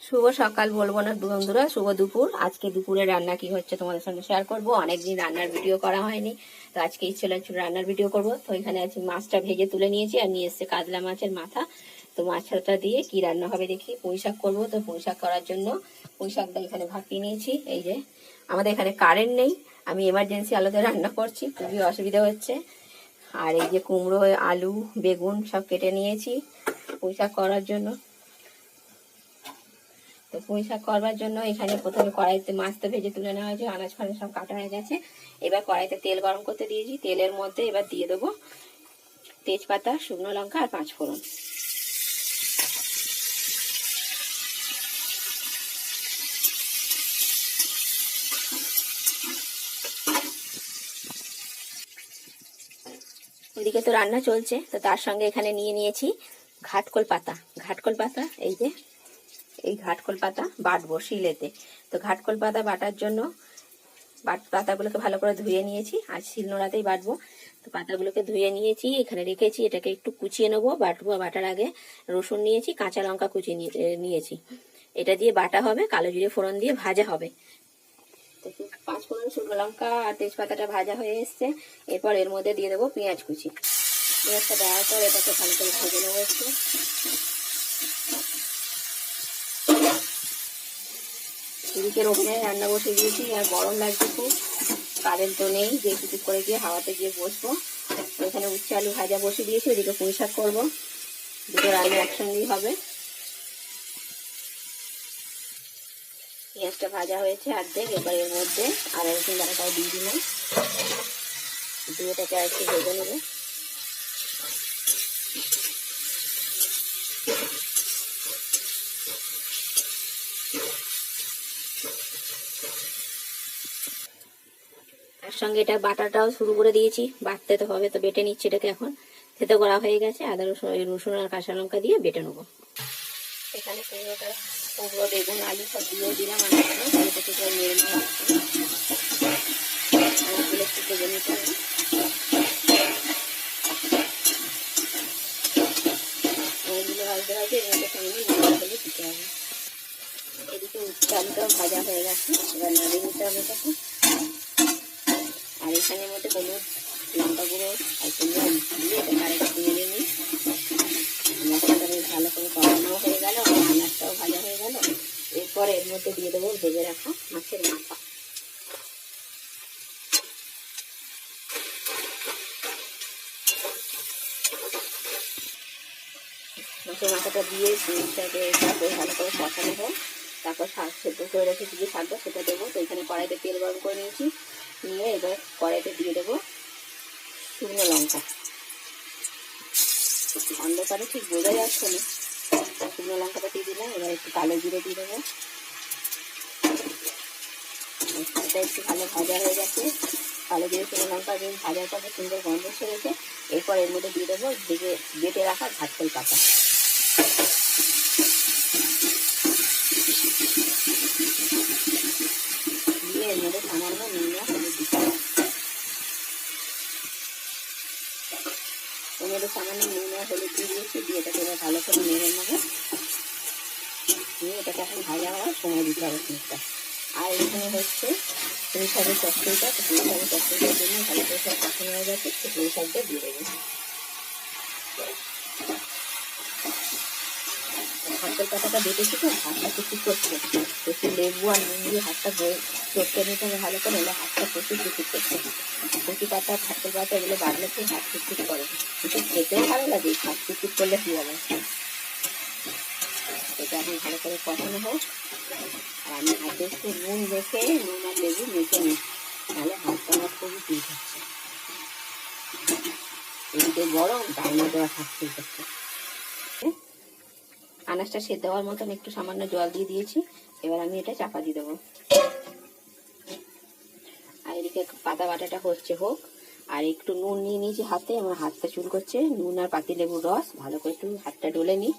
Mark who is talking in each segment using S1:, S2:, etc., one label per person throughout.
S1: শুভ সকাল বলবো না বন্ধুরা, শুভ দুপুর। আজকে দুপুরে রান্না কি হচ্ছে তোমাদের সঙ্গে শেয়ার করবো। অনেকদিন রান্নার ভিডিও করা হয়নি, তো আজকে ইচ্ছে হচ্ছে রান্নার ভিডিও করব। তো এখানে আছে মাছটা ভেজে তুলে নিয়েছি, আর নিয়ে এসছে কাতলা মাছের মাথা। তো মাছটা দিয়ে কি রান্না হবে দেখি। পুঁই শাক করবো, তো পুঁই শাক করার জন্য পুঁই শাকটা এখানে ভাপিয়ে নিয়েছি। এই যে আমাদের এখানে কারেন্ট নেই, আমি এমার্জেন্সি আলোতে রান্না করছি, খুবই অসুবিধা হচ্ছে। আর এই যে কুমড়ো, আলু, বেগুন সব কেটে নিয়েছি পুঁই শাক করার জন্য। তো পুঁই শাক করবার জন্য এখানে প্রথমে কড়াইতে মাছটা ভেজে তুলে নেওয়া হয়েছে, আনাজ ফানাজ সব কাটা হয়ে গেছে। এবার কড়াইতে তেল গরম করতে দিয়েছি, তেলের মধ্যে এবার দিয়ে দেবো তেজপাতা, শুকনো লঙ্কা আর 5 ফোড়ন। ওইদিকে তো রান্না চলছে, তো তার সঙ্গে এখানে নিয়ে নিয়েছি ঘাটকোল পাতা। ঘাটকোল পাতা এই যে এই ঘাটকোল পাতা বাটবো শিলেতে। তো ঘাটকোল পাতা বাটার জন্য পাতাগুলোকে ভালো করে ধুয়ে নিয়েছি, আর শিলনোড়াতেই বাটবো। তো পাতাগুলোকে ধুয়ে নিয়েছি, এখানে রেখেছি। এটাকে একটু কুচিয়ে নেবো বাটবো। বাটার আগে রসুন নিয়েছি, কাঁচা লঙ্কা কুচিয়ে নিয়েছি। এটা দিয়ে বাটা হবে, কালো জিরে ফোড়ন দিয়ে ভাজা হবে। তো 5 ফোড়ন, শুকনো লঙ্কা আর তেজপাতাটা ভাজা হয়ে এসছে। এরপর এর মধ্যে দিয়ে দেবো পেঁয়াজ কুচি। পেঁয়াজটা দেওয়ার পর এটাকে ভালো করে ভেজে নেবো একটু। এদিকে ওখানে রান্না বসে দিয়েছি, আর গরম লাগছে খুব, কারেন্ট তো নেই, যে কিছু করে গিয়ে হাওয়াতে গিয়ে বসবো। এখানে উচ্ছে আলু ভাজা বসে দিয়েছি, ওদিকে পুঁই শাক করবো। দুটো রান্না একসঙ্গেই হবে। পেঁয়াজটা ভাজা হয়েছে অর্ধেক, এবার এর মধ্যে আদা রসুন বাটাটাও দিয়ে দিলাম, দিয়ে এটাকে আর একটু ভেজে নেবো। তার সঙ্গে এটা বাটাটাও শুরু করে দিয়েছি, বাটতে তো হবে, তো বেটে নিচ্ছি এটাকে। এখন থেতো করা হয়ে গেছে, আদা রসুন আর কাঁচা লঙ্কা দিয়ে বেটে নেবো। এখানে কুমড়ো, বেগুন, আলু সব দিয়ে দিলাম। আমি এটাকে নেড়ে নেওয়া অনেকগুলো একটু ভেজে নিতে হবে। অনেকগুলো ভাজতে ভাজতে এর মধ্যে সঙ্গে হলে দিতে হবে। এদিকে উচ্ছে আলুটাও ভাজা হয়ে গেছে, এবার নাড়িয়ে নিতে হবে এটাকে। আর এখানের মধ্যে কোনো লঙ্কা গুঁড়ো আর কোনো দিয়ে এটাকে আরেকটু নেড়ে নিই। মশলাটা বেশ ভালো করে কষানো হয়ে গেল, আনাজটাও ভাজা হয়ে গেল। এরপর এর মধ্যে দিয়ে দেবো ভেজে রাখা মাছের মাথা। মাছের মাথাটা দিয়ে দুধটাকে ভালো করে কষানো হোক। তারপর শাক সেদ্ধ করে রেখেছি, যে শাকটা সেটা দেবো। তো এখানে কড়াইতে তেল গরম করে নিয়েছি, নিয়ে এবার কড়াইতে দিয়ে দেবো শুকনো লঙ্কা। অন্ধকারে ঠিক বোঝা যাচ্ছে না, শুকনো লঙ্কাটা দিয়ে দিলাম। এবার একটু কালো জিরে দিয়ে দেবো। এটা একটু ভালো ভাজা হয়ে গেছে, কালো জিরে শুকনো লঙ্কা দিয়ে ভাজার পর সুন্দর গন্ধ ছেড়েছে। এরপর এর মধ্যে দিয়ে দেবো বেটে রাখা ঘাটকোল পাতা। দিয়ে এর মধ্যে সামান্য নুন আর হলুদ দিতে হবে। এর মধ্যে সামান্য নুন আর হলুদ দিয়ে দিয়েছি, দিয়ে এটাকে এবার ভালো করে নেড়ে নেবো। নিয়ে এটাকে এখন ভাজা হওয়ার সময় দিতে হবে জিনিসটা। আর এখানে হচ্ছে পুঁই শাকের চচ্চড়িটা। তো পুঁই শাকের চচ্চড়িটার জন্য ভালো করে সব কষানো হয়ে গেছে, তো পুঁই শাকটা দিয়ে দেবো। ঘাটকোল পাতাটা বেটেছি, তো হাতটা প্রচুর করছে, একটু লেবু আর নুন দিয়ে হাতটা চটকে নিতে হবে ভালো করে, এলে হাতটা প্রচুর করছে। কচি পাতা, ঘাটকোল পাতা এগুলো বাড়লে খুব হাত কুচকুচ করে, কিন্তু খেতেও ভালো লাগে। হাত কুচকুচ করলে কি হবে। এটা এখন ভালো করে কষানো হোক। আর আমি হাতে একটু নুন রেখে নুন আর লেবু মেখে নিই, তাহলে হাতটা আমার খুবই ঠিক হচ্ছে। এদিকে গরম, তার মধ্যে আর হাত ঠিক হচ্ছে। আনাজটা সেদ্ধ দেওয়ার মতন একটু সামান্য জল দিয়ে দিয়েছি, এবার আমি এটা চাপা দিয়ে দেবো। আর এদিকে পাতা বাটাটা হচ্ছে হোক। আর একটু নুন নিয়ে নিয়েছি হাতে, আমার হাতটা চুল করছে। নুন আর পাতি লেবুর রস ভালো করে একটু হাতটা ডলে নিই,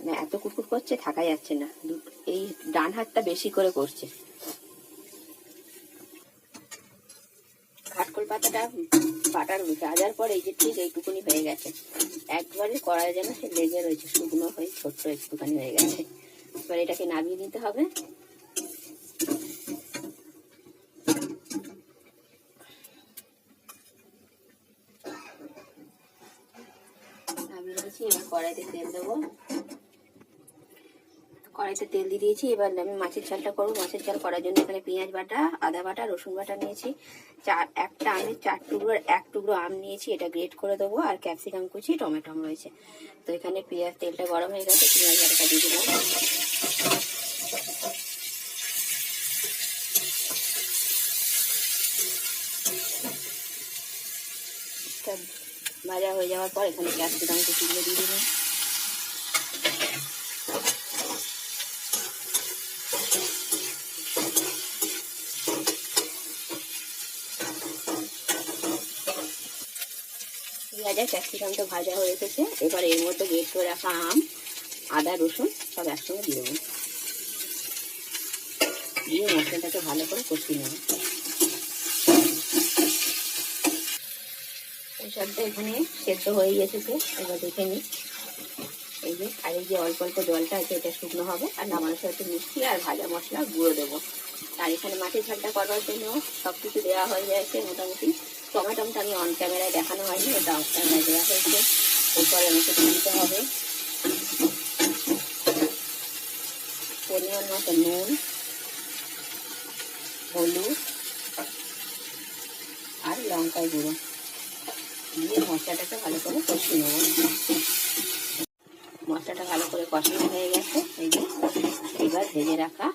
S1: মানে এত কুটকুট করছে থাকা যাচ্ছে না। এই ডান হাতটা বেশি করে করছে। ঘাটকোল পাতাটা বাটার ভাজার পর এই যে ঠিক এইটুকুনি হয়ে গেছে, একবারে কড়াই যেন সে লেগে রয়েছে, শুকনো হয়ে ছোট্ট একটুখানি হয়ে গেছে। এবার এটাকে নামিয়ে নিতে হবে। নামিয়ে নিয়েছি, এবার কড়াইতে তেল দেবো। কড়াইতে তেল দিয়ে দিয়েছি। এবার আমি মাছের ঝালটা করবো। মাছের ঝাল করার জন্য এখানে পেঁয়াজ বাটা, আদা বাটা, রসুন বাটা নিয়েছি। একটা আমের 4 টুকরোর 1 টুকরো আম নিয়েছি, এটা গ্রেট করে দেবো। আর ক্যাপসিকাম কুচি, টমেটো রয়েছে। তো এখানে তেলটা গরম হয়ে গেছে, পেঁয়াজ বাটাটা দিয়ে দিলাম। ভাজা হয়ে যাওয়ার পর এখানে ক্যাপসিকাম কুচিগুলো দিয়ে দিলাম। পেঁয়াজ ক্যাপসিকামটা ভাজা হয়ে এসেছে। এবার এর মধ্যে গ্রেট করে রাখা আম, আদা, রসুন সব একসঙ্গে দিয়ে দেবো। দিয়ে মশলাটাকে ভালো করে কষিয়ে নেব। সবটা এখানে সেদ্ধ হয়ে এসেছে। এবার দেখে নিই, এই যে আর এই যে অল্প অল্প জলটা আছে এটা শুকনো হবে। আর নামানোর সাথে মিষ্টি আর ভাজা মশলা গুঁড়ো দেবো। আর এখানে মাছের ঝালটা করার জন্য সব কিছু দেওয়া হয়ে যাচ্ছে মোটামুটি। টমেটোটা আমি অন ক্যামেরায় দেখানো হয়নি, ওটা অফ ক্যামেরায় দেওয়া হয়েছে। এরপরে আমাকে দিয়ে দিতে হবে পরিমাণ মতো নুন, হলুদ আর লঙ্কার গুঁড়ো দিয়ে মশলাটাকে ভালো করে কষিয়ে নেব। মশলাটা ভালো করে কষানো হয়ে গেছে। এই যে এবার ভেজে রাখা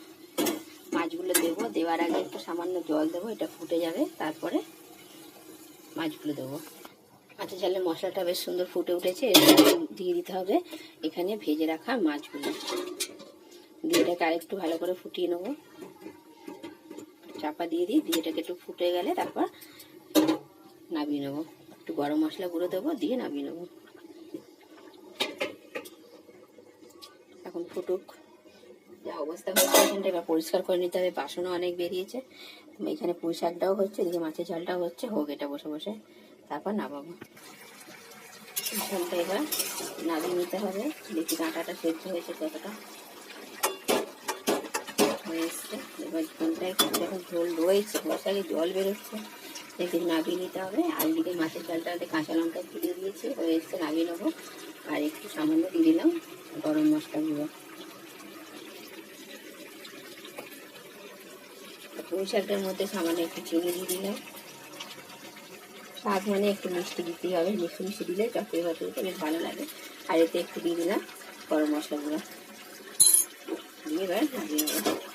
S1: মাছগুলো দেবো। দেওয়ার আগে একটু সামান্য জল দেবো, এটা ফুটে যাবে। তারপরে মাছগুলো দেবো। মাছের ঝালের মশলাটা বেশ সুন্দর ফুটে উঠেছে। দিয়ে দিতে হবে এখানে ভেজে রাখা মাছগুলো। দিয়ে এটাকে আরেকটু ভালো করে ফুটিয়ে নেবো। চাপা দিয়ে দিই, দিয়ে এটাকে একটু ফুটে গেলে তারপর নামিয়ে নেবো। একটু গরম মশলা গুঁড়ো দেবো, দিয়ে নামিয়ে নেবো। এখন ফুটুক। যা অবস্থা হচ্ছে এখানটা এবার পরিষ্কার করে নিতে হবে। বাসনও অনেক বেরিয়েছে। এখানে পুঁই শাকটাও হচ্ছে, এদিকে মাছের ঝালটাও হচ্ছে। হোক এটা বসে বসে, তারপর নামাবো। ঝোলটা এবার নামিয়ে নিতে হবে। দেখি ডাঁটাটা সেদ্ধ হয়েছে কতটা হয়ে এসছে। এবার ঝোলটা একটু যখন ঝোল রয়েছে, মশাকে জল বেরোচ্ছে, দেখি নামিয়ে নিতে হবে। আর এদিকে মাছের ঝালটাতে কাঁচা লঙ্কা দিয়ে দিয়েছি, হয়ে এসছে, নামিয়ে নেবো। আর একটু সামান্য দিয়ে দিলাম গরম মশলা গুঁড়ো। পুঁই শাকটার মধ্যে সামান্য একটু চিনি দিয়ে দিলাম। শাক মানে একটু মিষ্টি দিতেই হবে, মিষ্টি মিষ্টি দিলে চটকে চটকে বেশ ভালো লাগে। আর এতে একটু দিয়ে দিলাম গরম মশলা গুঁড়ো, দিয়ে এবার নামিয়ে নেবো।